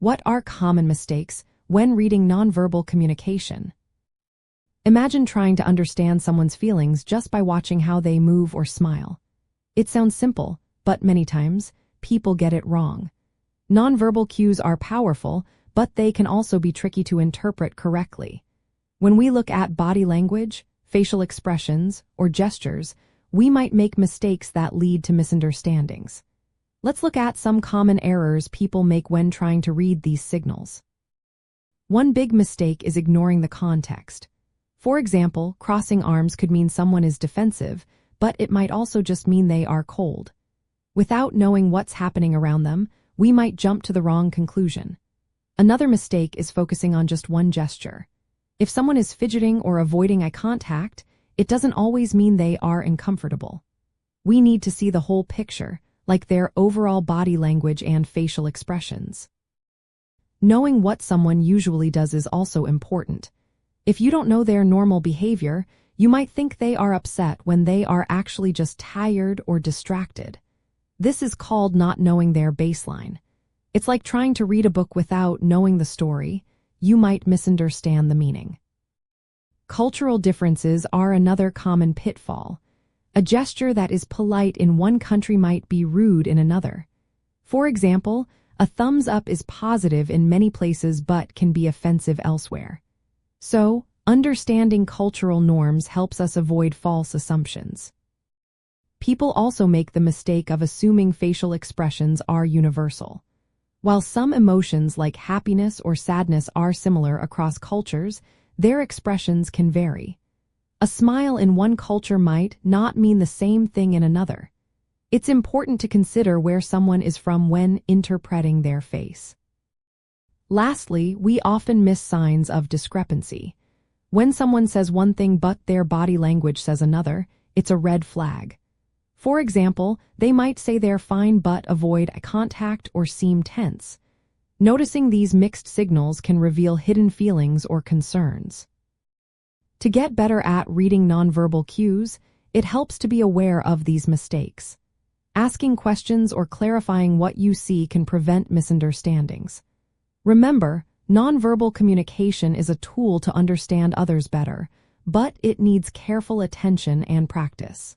What are common mistakes when reading nonverbal communication? Imagine trying to understand someone's feelings just by watching how they move or smile. It sounds simple, but many times, people get it wrong. Nonverbal cues are powerful, but they can also be tricky to interpret correctly. When we look at body language, facial expressions, or gestures, we might make mistakes that lead to misunderstandings. Let's look at some common errors people make when trying to read these signals. One big mistake is ignoring the context. For example, crossing arms could mean someone is defensive, but it might also just mean they are cold. Without knowing what's happening around them, we might jump to the wrong conclusion. Another mistake is focusing on just one gesture. If someone is fidgeting or avoiding eye contact, it doesn't always mean they are uncomfortable. We need to see the whole picture, like their overall body language and facial expressions. Knowing what someone usually does is also important. If you don't know their normal behavior, you might think they are upset when they are actually just tired or distracted. This is called not knowing their baseline. It's like trying to read a book without knowing the story. You might misunderstand the meaning. Cultural differences are another common pitfall. A gesture that is polite in one country might be rude in another. For example, a thumbs up is positive in many places but can be offensive elsewhere. So, understanding cultural norms helps us avoid false assumptions. People also make the mistake of assuming facial expressions are universal. While some emotions like happiness or sadness are similar across cultures, their expressions can vary. A smile in one culture might not mean the same thing in another. It's important to consider where someone is from when interpreting their face. Lastly, we often miss signs of discrepancy. When someone says one thing but their body language says another, it's a red flag. For example, they might say they're fine but avoid eye contact or seem tense. Noticing these mixed signals can reveal hidden feelings or concerns. To get better at reading nonverbal cues, it helps to be aware of these mistakes. Asking questions or clarifying what you see can prevent misunderstandings. Remember, nonverbal communication is a tool to understand others better, but it needs careful attention and practice.